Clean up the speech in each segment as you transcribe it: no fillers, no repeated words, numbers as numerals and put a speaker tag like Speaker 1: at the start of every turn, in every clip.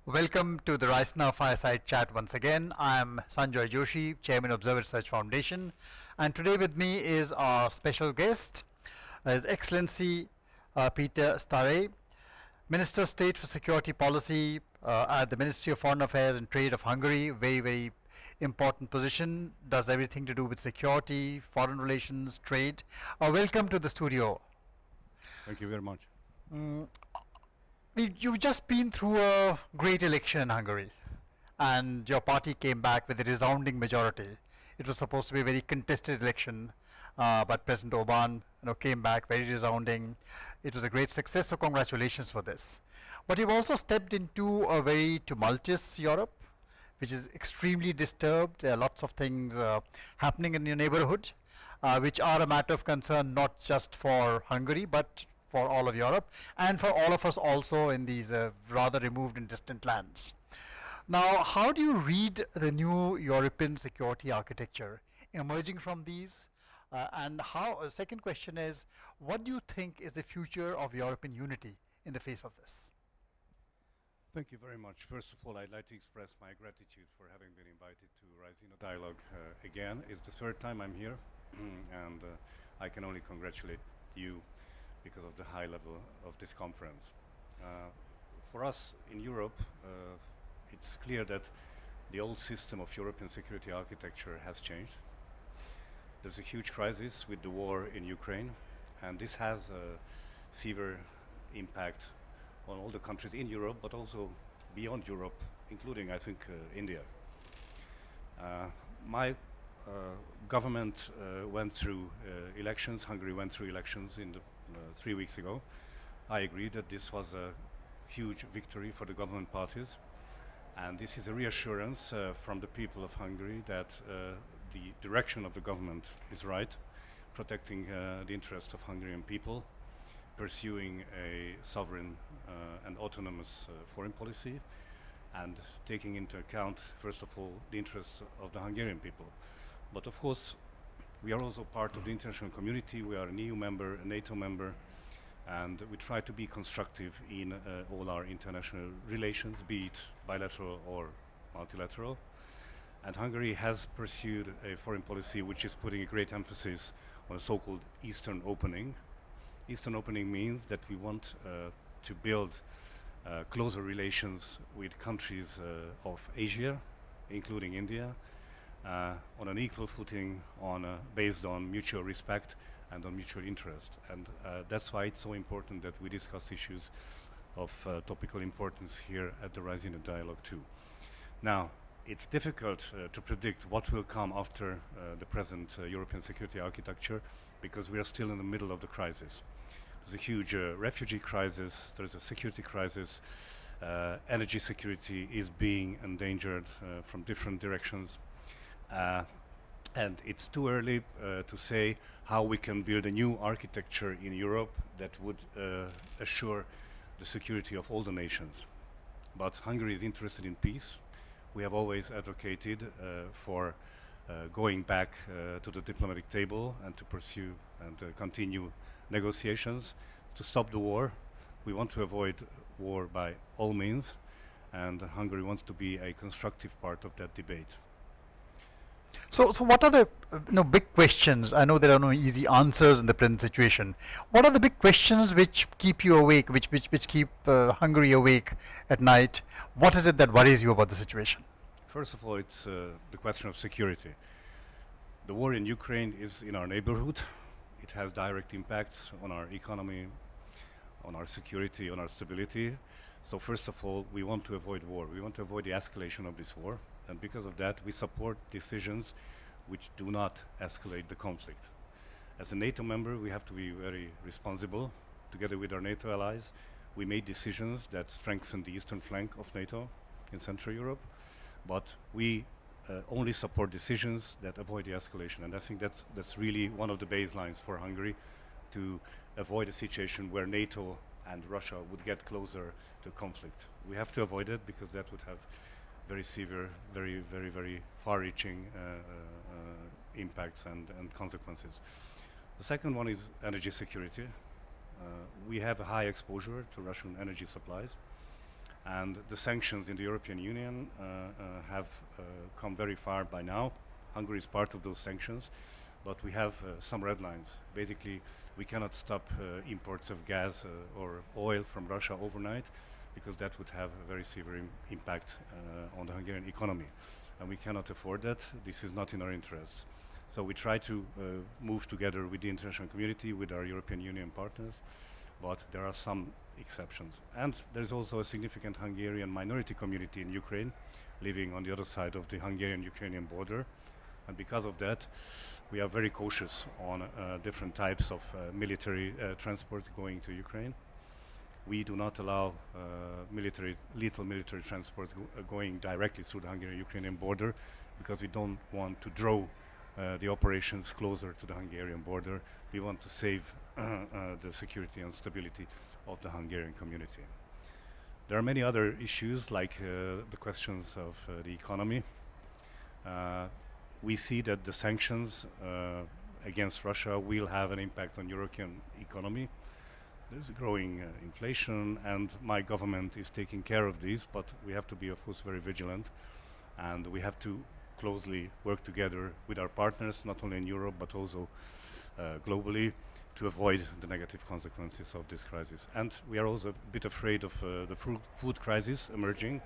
Speaker 1: Welcome to the Raisina Fireside Chat once again. I am Sunjoy Joshi, Chairman of Observer Research Foundation, and today with me is our special guest, His Excellency Péter Sztáray, Minister of State for Security Policy at the Ministry of Foreign Affairs and Trade of Hungary. Very important position, does everything to do with security, foreign relations, trade. Welcome to the studio.
Speaker 2: Thank you very much.
Speaker 1: You've just been through a great election in Hungary, and your party came back with a resounding majority. It was supposed to be a very contested election, but President Orbán came back very resounding. It was a great success, so congratulations for this. But you've also stepped into a very tumultuous Europe, which is extremely disturbed. There are lots of things happening in your neighborhood, which are a matter of concern not just for Hungary, but for all of Europe and for all of us also in these rather removed and distant lands. Now, how do you read the new European security architecture emerging from these? And second question is, what do you think is the future of European unity in the face of this?
Speaker 2: Thank you very much. First of all, I'd like to express my gratitude for having been invited to Raisina Dialogue again. It's the third time I'm here, and I can only congratulate you because of the high level of this conference. For us in Europe, it's clear that the old system of European security architecture has changed. There's a huge crisis with the war in Ukraine, and this has a severe impact on all the countries in Europe, but also beyond Europe, including, I think, India. My government went through elections. Hungary went through elections in the 3 weeks ago. I agree that this was a huge victory for the government parties, and this is a reassurance from the people of Hungary that the direction of the government is right, protecting the interest of Hungarian people, pursuing a sovereign and autonomous foreign policy, and taking into account, first of all, the interests of the Hungarian people. But of course, we are also part of the international community. We are an EU member, a NATO member, and we try to be constructive in all our international relations, be it bilateral or multilateral. And Hungary has pursued a foreign policy which is putting a great emphasis on a so-called Eastern opening. Eastern opening means that we want to build closer relations with countries of Asia, including India, on an equal footing, based on mutual respect and on mutual interest. And that's why it's so important that we discuss issues of topical importance here at the Raisina Dialogue too. Now, it's difficult to predict what will come after the present European security architecture, because we are still in the middle of the crisis. There's a huge refugee crisis, there's a security crisis, energy security is being endangered from different directions. And it's too early to say how we can build a new architecture in Europe that would assure the security of all the nations. But Hungary is interested in peace. We have always advocated for going back to the diplomatic table and to pursue and continue negotiations to stop the war. We want to avoid war by all means, and Hungary wants to be a constructive part of that debate.
Speaker 1: So what are the big questions? I know there are no easy answers in the present situation. What are the big questions which keep you awake, which keep Hungary awake at night? What is it that worries you about the situation?
Speaker 2: First of all, it's the question of security. The war in Ukraine is in our neighborhood. It has direct impacts on our economy, on our security, on our stability. So first of all, we want to avoid war. We want to avoid the escalation of this war. And because of that, we support decisions which do not escalate the conflict. As a NATO member, we have to be very responsible. Together with our NATO allies, we made decisions that strengthen the eastern flank of NATO in Central Europe, but we only support decisions that avoid the escalation. And I think that's really one of the baselines for Hungary, to avoid a situation where NATO and Russia would get closer to conflict. We have to avoid it because that would have very severe, very far-reaching impacts and consequences. The second one is energy security. We have a high exposure to Russian energy supplies, And the sanctions in the European Union have come very far by now. Hungary is part of those sanctions, but we have some red lines. Basically, we cannot stop imports of gas or oil from Russia overnight, because that would have a very severe impact on the Hungarian economy. And we cannot afford that. This is not in our interests. So we try to move together with the international community, with our European Union partners, but there are some exceptions. And there's also a significant Hungarian minority community in Ukraine, living on the other side of the Hungarian-Ukrainian border. And because of that, we are very cautious on different types of military transport going to Ukraine. We do not allow lethal military transport going directly through the Hungarian-Ukrainian border, because we don't want to draw the operations closer to the Hungarian border. We want to save the security and stability of the Hungarian community. There are many other issues, like the questions of the economy. We see that the sanctions against Russia will have an impact on European economy. There's a growing inflation, and my government is taking care of these, but we have to be, of course, very vigilant, and we have to closely work together with our partners, not only in Europe, but also globally, to avoid the negative consequences of this crisis. And we are also a bit afraid of the food crisis emerging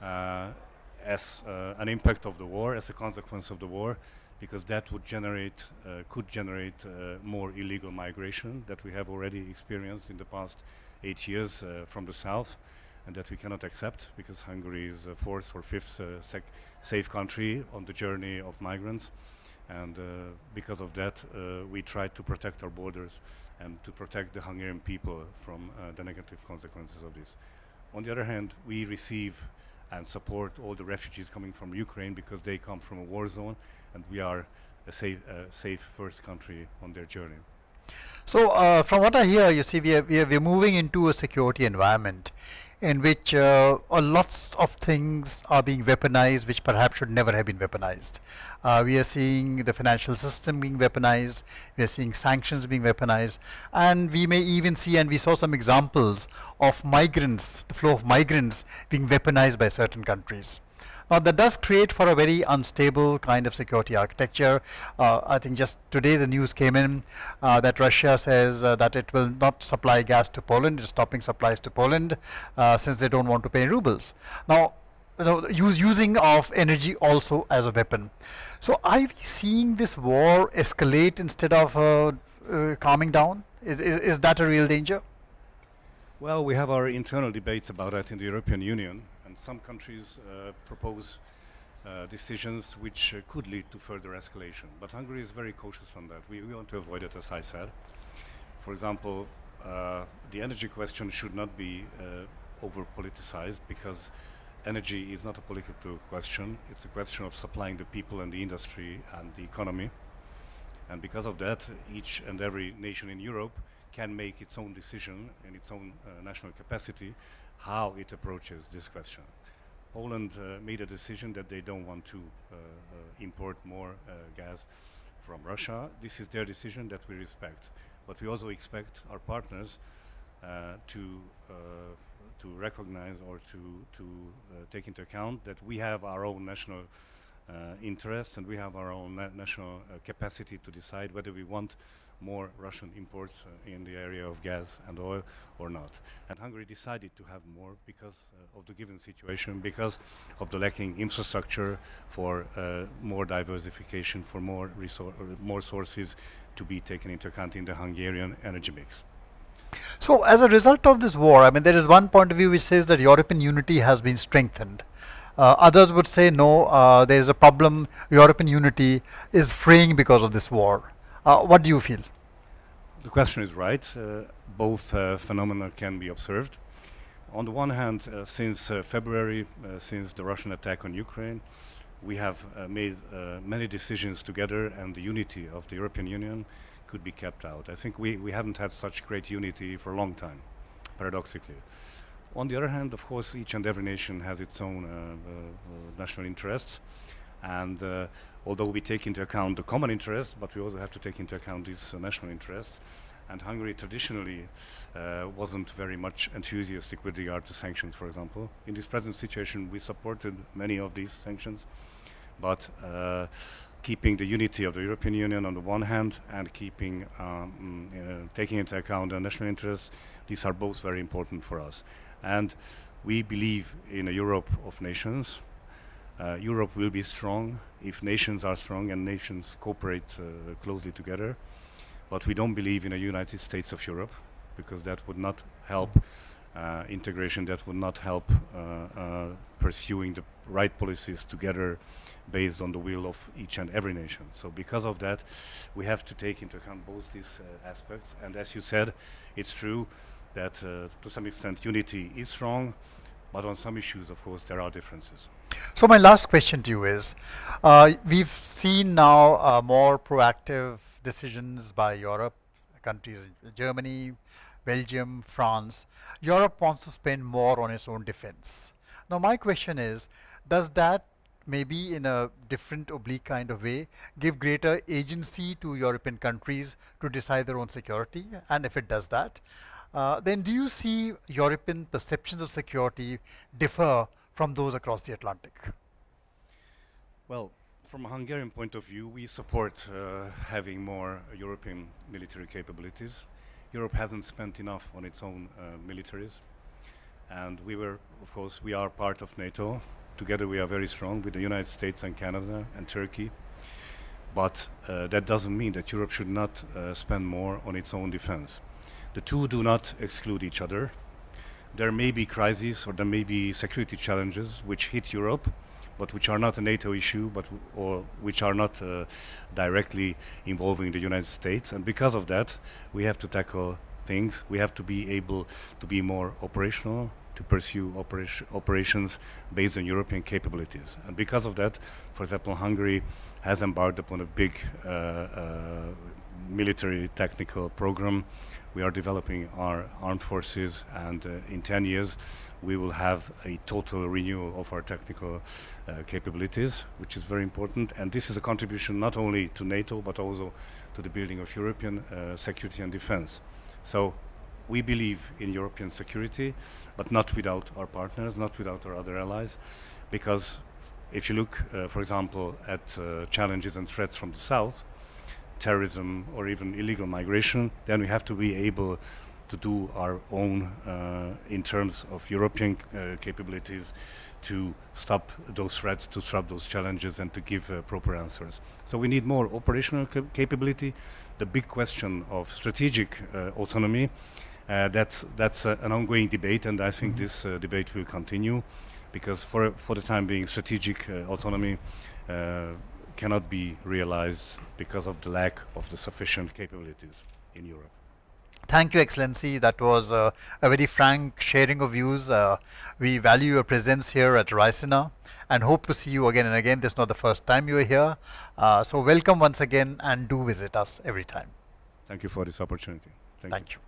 Speaker 2: as an impact of the war, as a consequence of the war, because that would could generate more illegal migration that we have already experienced in the past 8 years from the south, and that we cannot accept, because Hungary is the fourth or fifth safe country on the journey of migrants. And because of that, we try to protect our borders and to protect the Hungarian people from the negative consequences of this. On the other hand, we receive and support all the refugees coming from Ukraine, because they come from a war zone, and we are a safe first country on their journey.
Speaker 1: So from what I hear, you see, we're moving into a security environment in which lots of things are being weaponized, which perhaps should never have been weaponized. We are seeing the financial system being weaponized, we are seeing sanctions being weaponized, and we may even see, and we saw some examples of migrants, the flow of migrants being weaponized by certain countries. Now that does create for a very unstable kind of security architecture. I think just today the news came in that Russia says that it will not supply gas to Poland, it's stopping supplies to Poland since they don't want to pay in rubles. Now, using of energy also as a weapon. So are we seeing this war escalate instead of calming down? Is that a real danger?
Speaker 2: Well, we have our internal debates about that in the European Union, and some countries propose decisions which could lead to further escalation. But Hungary is very cautious on that. We want to avoid it, as I said. For example, the energy question should not be over-politicized, because energy is not a political question. It's a question of supplying the people and the industry and the economy. And because of that, each and every nation in Europe can make its own decision in its own national capacity how it approaches this question. Poland made a decision that they don't want to import more gas from Russia. This is their decision that we respect. But we also expect our partners to recognize or to take into account that we have our own national interests, and we have our own national capacity to decide whether we want more Russian imports in the area of gas and oil or not. And Hungary decided to have more because of the given situation, because of the lacking infrastructure for more diversification, for more sources to be taken into account in the Hungarian energy mix.
Speaker 1: So as a result of this war, I mean, there is one point of view which says that European unity has been strengthened. Others would say no, there is a problem, European unity is fraying because of this war. What do you feel?
Speaker 2: The question is right. Both phenomena can be observed. On the one hand, since February, since the Russian attack on Ukraine, we have made many decisions together, and the unity of the European Union could be kept out. I think we haven't had such great unity for a long time, paradoxically. On the other hand, of course, each and every nation has its own national interests, and although we take into account the common interests, but we also have to take into account these national interests, And Hungary traditionally wasn't very much enthusiastic with regard to sanctions, for example. In this present situation, we supported many of these sanctions, but keeping the unity of the European Union on the one hand and keeping taking into account the national interests, these are both very important for us. And we believe in a Europe of nations. Europe will be strong if nations are strong and nations cooperate closely together. But we don't believe in a United States of Europe, because that would not help integration, that would not help pursuing the right policies together based on the will of each and every nation. So because of that, we have to take into account both these aspects. And as you said, it's true that to some extent unity is strong, but on some issues, of course, there are differences.
Speaker 1: So my last question to you is, we've seen now more proactive decisions by Europe, countries, Germany, Belgium, France. Europe wants to spend more on its own defense. Now my question is, does that maybe in a different oblique kind of way give greater agency to European countries to decide their own security? And if it does that, then do you see European perceptions of security differ from those across the Atlantic?
Speaker 2: Well, from a Hungarian point of view, we support having more European military capabilities. Europe hasn't spent enough on its own militaries. And of course, we are part of NATO. Together we are very strong with the United States and Canada and Turkey. But that doesn't mean that Europe should not spend more on its own defense. The two do not exclude each other. There may be crises or there may be security challenges which hit Europe, but which are not a NATO issue, or which are not directly involving the United States. And because of that, we have to tackle things. We have to be able to be more operational, to pursue operations based on European capabilities. And because of that, for example, Hungary has embarked upon a big military technical program. We are developing our armed forces, and in 10 years we will have a total renewal of our technical capabilities, which is very important. And this is a contribution not only to NATO, but also to the building of European security and defense. So we believe in European security, but not without our partners, not without our other allies, because if you look, for example, at challenges and threats from the south, terrorism or even illegal migration, then we have to be able to do our own in terms of European capabilities to stop those threats, to stop those challenges, and to give proper answers. So we need more operational capability. The big question of strategic autonomy, that's an ongoing debate, and I think this debate will continue, because for the time being, strategic autonomy cannot be realized because of the lack of the sufficient capabilities in Europe.
Speaker 1: Thank you, Excellency. That was a very frank sharing of views. We value your presence here at Raisina and hope to see you again and again. This is not the first time you are here. So welcome once again, and do visit us every time.
Speaker 2: Thank you for this opportunity.
Speaker 1: Thank you.